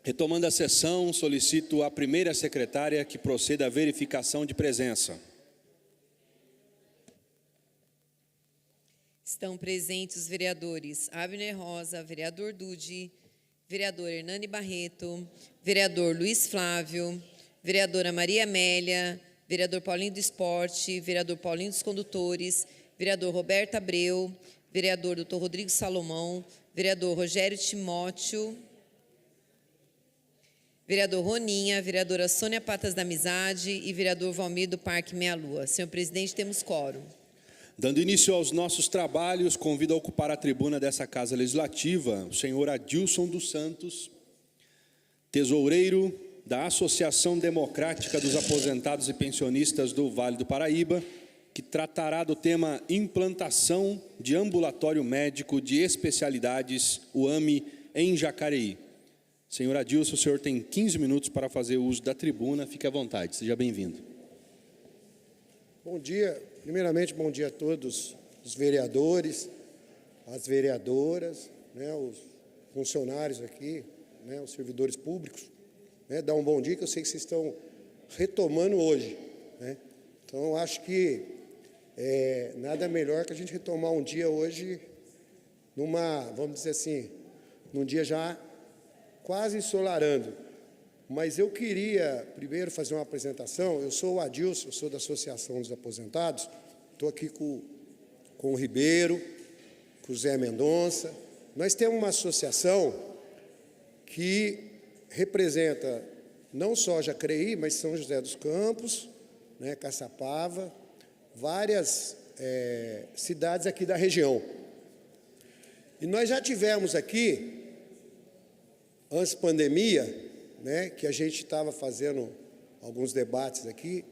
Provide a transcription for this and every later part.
Retomando a sessão, solicito à primeira secretária que proceda à verificação de presença. Estão presentes os vereadores Abner Rosa, vereador Dude, vereador Hernani Barreto, vereador Luiz Flávio, vereadora Maria Amélia, vereador Paulinho do Esporte, vereador Paulinho dos Condutores, vereador Roberto Abreu, vereador Dr. Rodrigo Salomão, vereador Rogério Timóteo, vereador Roninha, vereadora Sônia Patas da Amizade e vereador Valmir do Parque Meia Lua. Senhor presidente, temos quórum. Dando início aos nossos trabalhos, convido a ocupar a tribuna dessa Casa Legislativa o senhor Adilson dos Santos, tesoureiro da Associação Democrática dos Aposentados e Pensionistas do Vale do Paraíba, que tratará do tema implantação de ambulatório médico de especialidades, o AME, em Jacareí. Senhor Adilson, o senhor tem 15 minutos para fazer uso da tribuna. Fique à vontade, seja bem-vindo. Bom dia. Primeiramente, bom dia a todos os vereadores, as vereadoras, os funcionários aqui, os servidores públicos. Dá um bom dia, que eu sei que vocês estão retomando hoje. Então, eu acho que nada melhor que a gente retomar um dia hoje, vamos dizer assim, num dia já quase ensolarando. Mas eu queria primeiro fazer uma apresentação. Eu sou o Adilson, eu sou da Associação dos Aposentados, estou aqui com o Ribeiro, com o Zé Mendonça. Nós temos uma associação que representa não só Jacareí, mas São José dos Campos, Caçapava, várias cidades aqui da região. E nós já tivemos aqui, antes da pandemia, que a gente estava fazendo alguns debates aqui,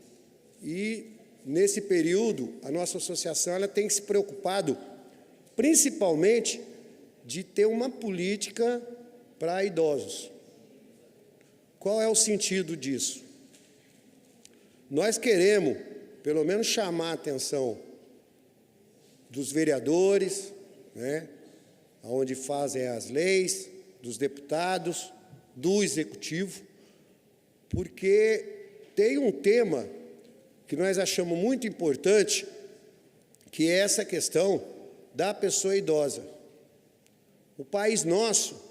e nesse período a nossa associação ela tem se preocupado principalmente de ter uma política para idosos. Qual é o sentido disso? Nós queremos, pelo menos, chamar a atenção dos vereadores, onde fazem as leis, dos deputados, do Executivo, porque tem um tema que nós achamos muito importante, que é essa questão da pessoa idosa. O país nosso,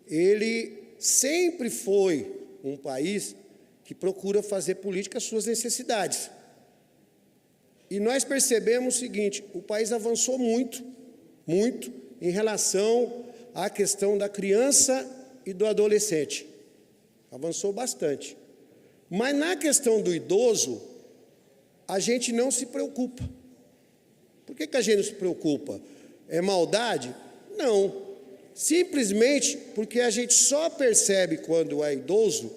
ele sempre foi um país que procura fazer política às suas necessidades. E nós percebemos o seguinte: o país avançou muito, muito, em relação à questão da criança e do adolescente. Avançou bastante. Mas na questão do idoso, a gente não se preocupa. Por que a gente não se preocupa? É maldade? Não. Simplesmente porque a gente só percebe quando é idoso,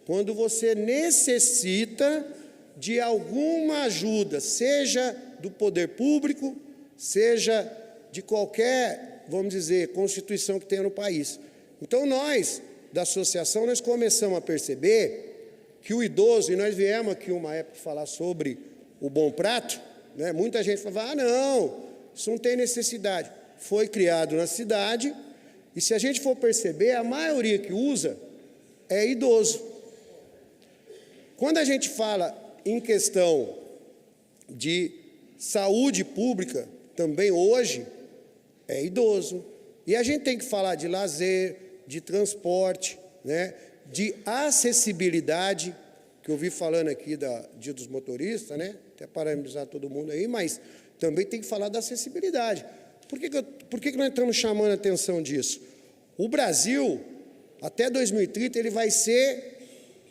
quando você necessita de alguma ajuda, seja do poder público, seja de qualquer, vamos dizer, constituição que tenha no país. Então, nós, da associação, nós começamos a perceber que o idoso, e nós viemos aqui uma época falar sobre o Bom Prato, muita gente falava, não, isso não tem necessidade. Foi criado na cidade, e se a gente for perceber, a maioria que usa é idoso. Quando a gente fala em questão de saúde pública, também hoje, é idoso. E a gente tem que falar de lazer, de transporte, de acessibilidade, que eu vi falando aqui Dia dos Motoristas, até parabenizar todo mundo aí, mas também tem que falar da acessibilidade. Por que nós estamos chamando a atenção disso? O Brasil, até 2030, ele vai ser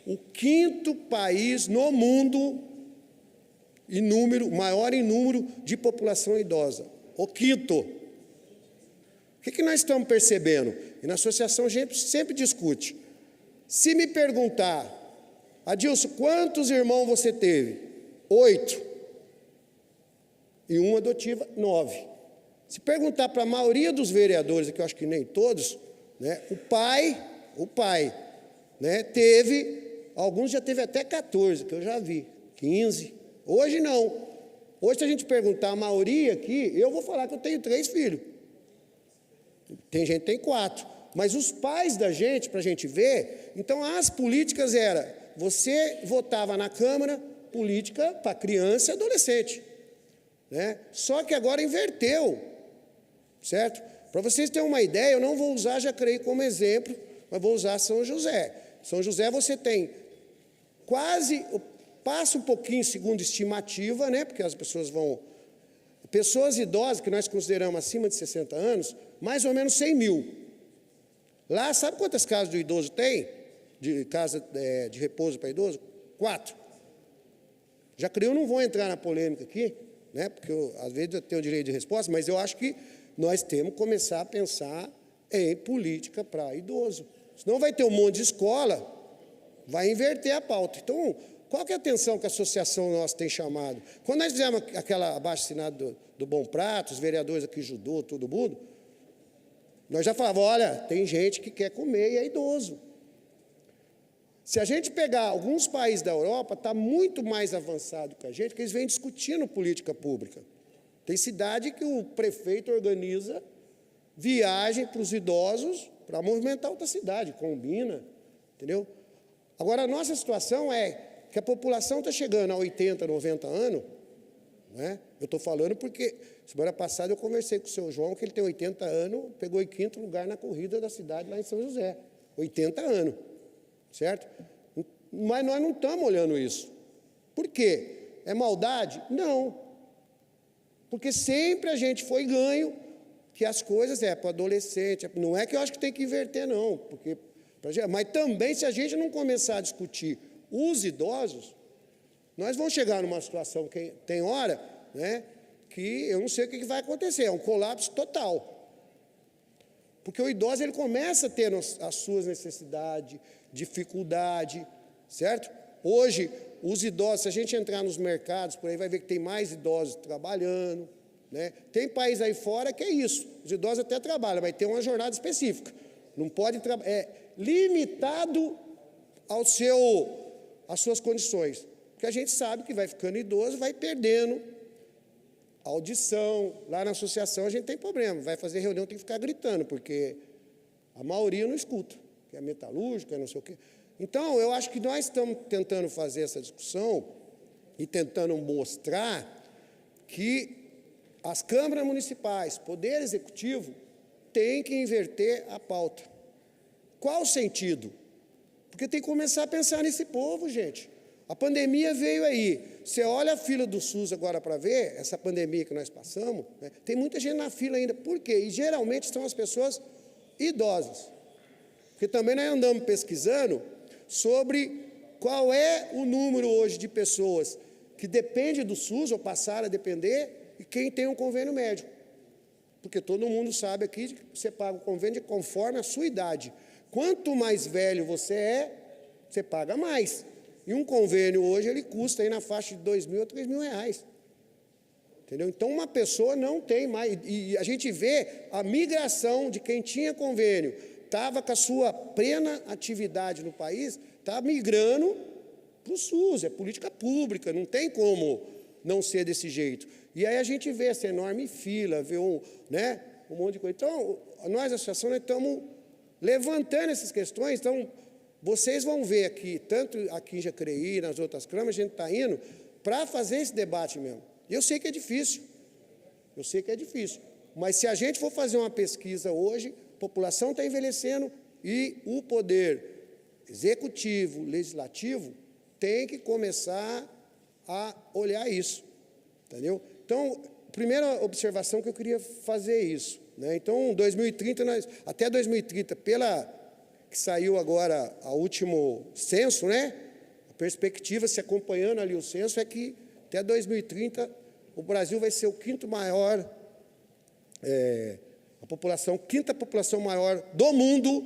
o 5º país no mundo, maior em número de população idosa. O 5º. O que nós estamos percebendo? E na associação a gente sempre discute. Se me perguntar, Adilson, quantos irmãos você teve? 8. E uma adotiva, 9. Se perguntar para a maioria dos vereadores, que eu acho que nem todos, o pai, teve, alguns já teve até 14, que eu já vi, 15. Hoje não. Hoje, se a gente perguntar a maioria aqui, eu vou falar que eu tenho 3 filhos. Tem gente que tem 4. mas os pais da gente, para a gente ver, então as políticas eram, você votava na Câmara, política para criança e adolescente, né? Só que agora inverteu, certo? Para vocês terem uma ideia, eu não vou usar Jacareí como exemplo, mas vou usar São José. São José você tem quase, passa um pouquinho segundo estimativa, né? Porque as pessoas vão... Pessoas idosas, que nós consideramos acima de 60 anos, mais ou menos 100 mil. Lá, sabe quantas casas do idoso tem? De casa de repouso para idoso? 4. Jacareí, eu não vou entrar na polêmica aqui, né? Porque às vezes eu tenho o direito de resposta, mas eu acho que nós temos que começar a pensar em política para idoso. Senão vai ter um monte de escola, vai inverter a pauta. Então, qual que é a atenção que a associação nossa tem chamado? Quando nós fizemos aquela abaixo-assinado do Bom Prato, os vereadores aqui ajudou, todo mundo, nós já falávamos, olha, tem gente que quer comer e é idoso. Se a gente pegar alguns países da Europa, está muito mais avançado que a gente, que eles vêm discutindo política pública. Tem cidade que o prefeito organiza viagem para os idosos para movimentar outra cidade, combina, entendeu? Agora, a nossa situação é que a população está chegando a 80, 90 anos, né? Eu estou falando porque, semana passada eu conversei com o seu João, que ele tem 80 anos, pegou em 5º lugar na corrida da cidade lá em São José. 80 anos, certo? Mas nós não estamos olhando isso. Por quê? É maldade? Não. Porque sempre a gente foi ganho que as coisas para o adolescente. Não é que eu acho que tem que inverter, não. Mas também, se a gente não começar a discutir os idosos, nós vamos chegar numa situação que tem hora, né, que eu não sei o que vai acontecer, é um colapso total. Porque o idoso ele começa a ter as suas necessidades, dificuldade, certo? Hoje, os idosos, se a gente entrar nos mercados, por aí vai ver que tem mais idosos trabalhando, né? Tem país aí fora que é isso, os idosos até trabalham, mas tem uma jornada específica. Não pode trabalhar, é limitado às suas condições. Porque a gente sabe que vai ficando idoso, vai perdendo a audição. Lá na associação a gente tem problema, vai fazer reunião, tem que ficar gritando, porque a maioria não escuta, que é metalúrgica, não sei o quê. Então, eu acho que nós estamos tentando fazer essa discussão e tentando mostrar que as câmaras municipais, poder executivo, tem que inverter a pauta. Qual o sentido? Porque tem que começar a pensar nesse povo, gente. A pandemia veio aí. Você olha a fila do SUS agora para ver, essa pandemia que nós passamos, né, tem muita gente na fila ainda. Por quê? E geralmente são as pessoas idosas. Porque também nós andamos pesquisando sobre qual é o número hoje de pessoas que depende do SUS ou passaram a depender e quem tem um convênio médico. Porque todo mundo sabe aqui que você paga o convênio conforme a sua idade. Quanto mais velho você paga mais. E um convênio hoje, ele custa aí na faixa de R$2.000 a R$3.000. Entendeu? Então, uma pessoa não tem mais. E a gente vê a migração de quem tinha convênio, estava com a sua plena atividade no país, está migrando para o SUS. É política pública, não tem como não ser desse jeito. E aí a gente vê essa enorme fila, vê um monte de coisa. Então, nós, a associação, nós estamos levantando essas questões. Então, vocês vão ver aqui, tanto aqui em Jacareí, nas outras câmaras, a gente está indo para fazer esse debate mesmo. Eu sei que é difícil, mas se a gente for fazer uma pesquisa hoje, a população está envelhecendo e o poder executivo, legislativo, tem que começar a olhar isso, entendeu? Então, primeira observação que eu queria fazer é isso, né? Então, 2030, até 2030, que saiu agora o último censo, né? A perspectiva, se acompanhando ali o censo, é que até 2030 o Brasil vai ser o quinta população maior do mundo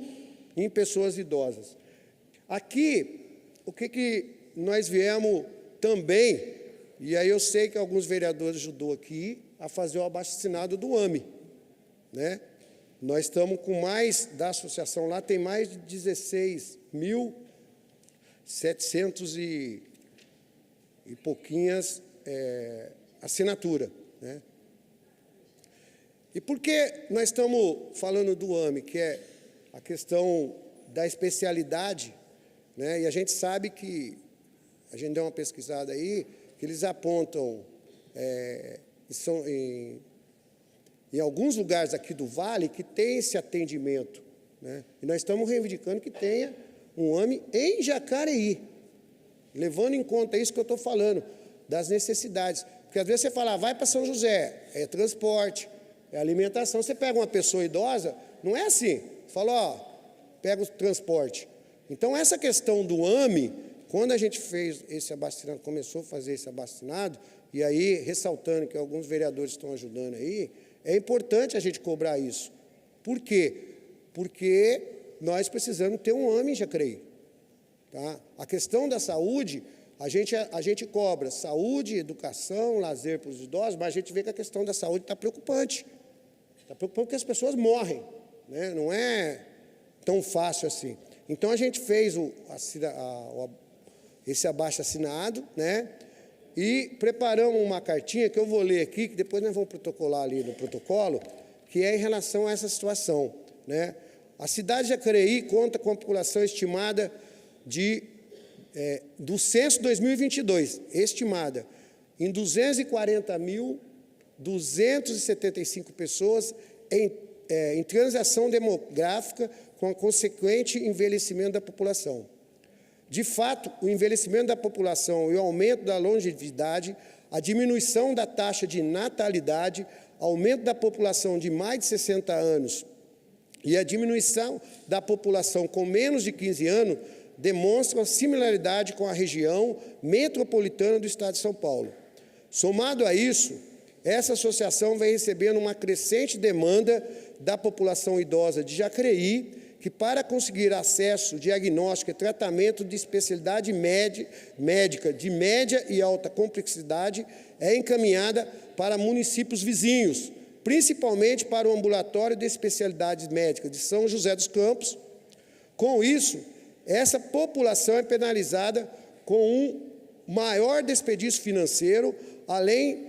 em pessoas idosas. Aqui, o que nós viemos também, e aí eu sei que alguns vereadores ajudou aqui a fazer o abaixo-assinado do AME, né? Nós estamos com mais, da associação lá, tem mais de 16.700 e pouquinhas assinatura, né? E por que nós estamos falando do AME, que é a questão da especialidade, né? E a gente sabe que, a gente deu uma pesquisada aí, que eles apontam, em alguns lugares aqui do Vale, que tem esse atendimento, né? E nós estamos reivindicando que tenha um AME em Jacareí, levando em conta isso que eu estou falando, das necessidades. Porque às vezes você fala, vai para São José, é transporte, é alimentação. Você pega uma pessoa idosa, não é assim. Você fala, ó, pega o transporte. Então, essa questão do AME, quando a gente fez esse abacinado, começou a fazer esse abacinado, e aí, ressaltando que alguns vereadores estão ajudando aí, é importante a gente cobrar isso. Por quê? Porque nós precisamos ter um AME em Jacareí. Tá? A questão da saúde, a gente cobra saúde, educação, lazer para os idosos, mas a gente vê que a questão da saúde está preocupante. Está preocupante porque as pessoas morrem, né? Não é tão fácil assim. Então, a gente fez esse abaixo-assinado, né? E preparamos uma cartinha que eu vou ler aqui, que depois nós vamos protocolar ali no protocolo, que é em relação a essa situação, né? A cidade de Jacareí conta com a população estimada do censo 2022, estimada em 240.275 pessoas em transição demográfica com a consequente envelhecimento da população. De fato, o envelhecimento da população e o aumento da longevidade, a diminuição da taxa de natalidade, aumento da população de mais de 60 anos e a diminuição da população com menos de 15 anos demonstram similaridade com a região metropolitana do Estado de São Paulo. Somado a isso, essa associação vem recebendo uma crescente demanda da população idosa de Jacareí, que para conseguir acesso, diagnóstico e tratamento de especialidade médica de média e alta complexidade é encaminhada para municípios vizinhos, principalmente para o ambulatório de especialidades médicas de São José dos Campos. Com isso, essa população é penalizada com um maior desperdício financeiro, além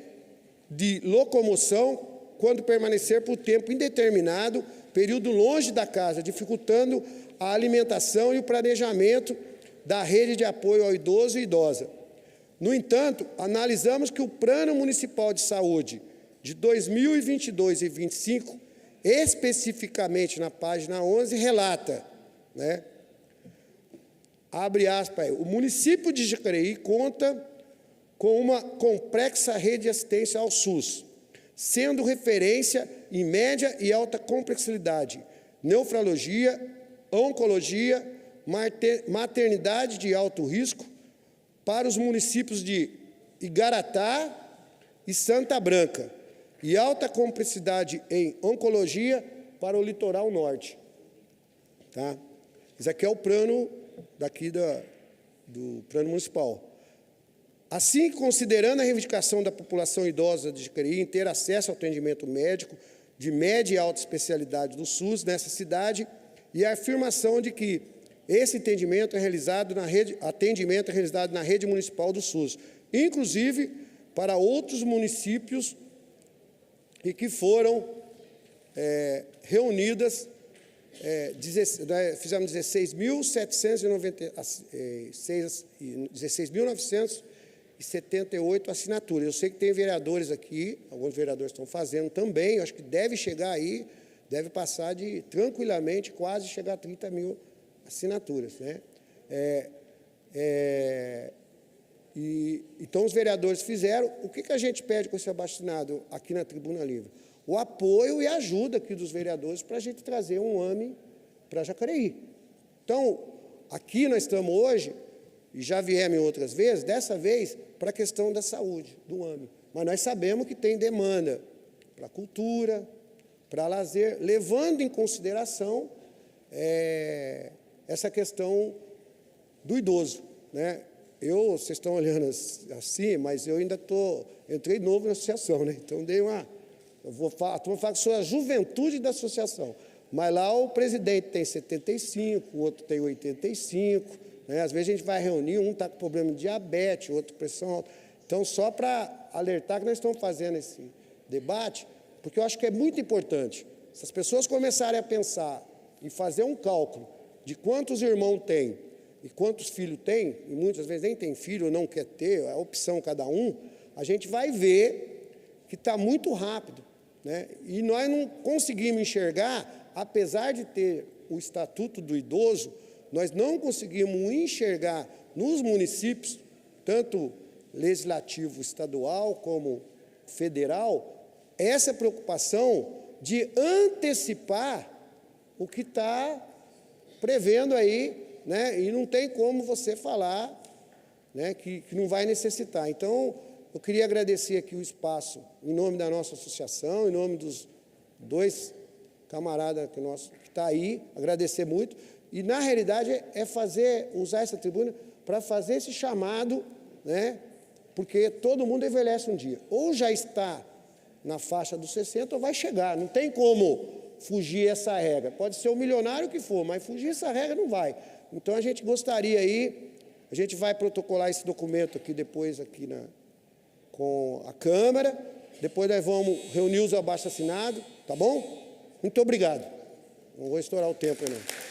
de locomoção, quando permanecer por tempo indeterminado, período longe da casa, dificultando a alimentação e o planejamento da rede de apoio ao idoso e idosa. No entanto, analisamos que o Plano Municipal de Saúde de 2022 e 2025, especificamente na página 11, relata, né, abre aspas, o município de Jacareí conta com uma complexa rede de assistência ao SUS, sendo referência em média e alta complexidade, nefrologia, oncologia, maternidade de alto risco para os municípios de Igaratá e Santa Branca, e alta complexidade em oncologia para o litoral norte. Tá? Isso aqui é o plano daqui do plano municipal. Assim, considerando a reivindicação da população idosa de Jacareí em ter acesso ao atendimento médico de média e alta especialidade do SUS nessa cidade, e a afirmação de que esse atendimento é realizado na rede municipal do SUS, inclusive para outros municípios e que foram reunidas, fizemos 16.978 assinaturas. Eu sei que tem vereadores aqui, alguns vereadores estão fazendo também, eu acho que deve chegar aí, deve passar de, tranquilamente, quase chegar a 30 mil assinaturas, né? Então, os vereadores fizeram. O que a gente pede com esse abaixo-assinado aqui na Tribuna Livre? O apoio e a ajuda aqui dos vereadores para a gente trazer um AME para Jacareí. Então, aqui nós estamos hoje, e já viemos outras vezes, dessa vez, para a questão da saúde, do AME. Mas nós sabemos que tem demanda para cultura, para lazer, levando em consideração essa questão do idoso, né? Vocês estão olhando assim, mas eu ainda entrei novo na associação, né? Então, a turma fala que sou a juventude da associação, mas lá o presidente tem 75, o outro tem 85, né? Às vezes a gente vai reunir, um está com problema de diabetes, outro com pressão alta. Então, só para alertar que nós estamos fazendo esse debate, porque eu acho que é muito importante. Se as pessoas começarem a pensar e fazer um cálculo de quantos irmãos tem e quantos filhos tem, e muitas vezes nem tem filho ou não quer ter, é a opção cada um, a gente vai ver que está muito rápido, né? E nós não conseguimos enxergar, apesar de ter o Estatuto do Idoso, nós não conseguimos enxergar nos municípios, tanto legislativo estadual como federal, essa preocupação de antecipar o que está prevendo aí, né? E não tem como você falar, né, que não vai necessitar. Então, eu queria agradecer aqui o espaço, em nome da nossa associação, em nome dos dois camaradas que está aí, agradecer muito. E, na realidade, usar essa tribuna para fazer esse chamado, né, porque todo mundo envelhece um dia. Ou já está na faixa dos 60 ou vai chegar. Não tem como fugir essa regra. Pode ser o milionário que for, mas fugir essa regra não vai. Então, a gente gostaria aí, a gente vai protocolar esse documento aqui depois aqui com a Câmara, depois nós vamos reunir os abaixo-assinados, tá bom? Muito obrigado. Não vou estourar o tempo, não.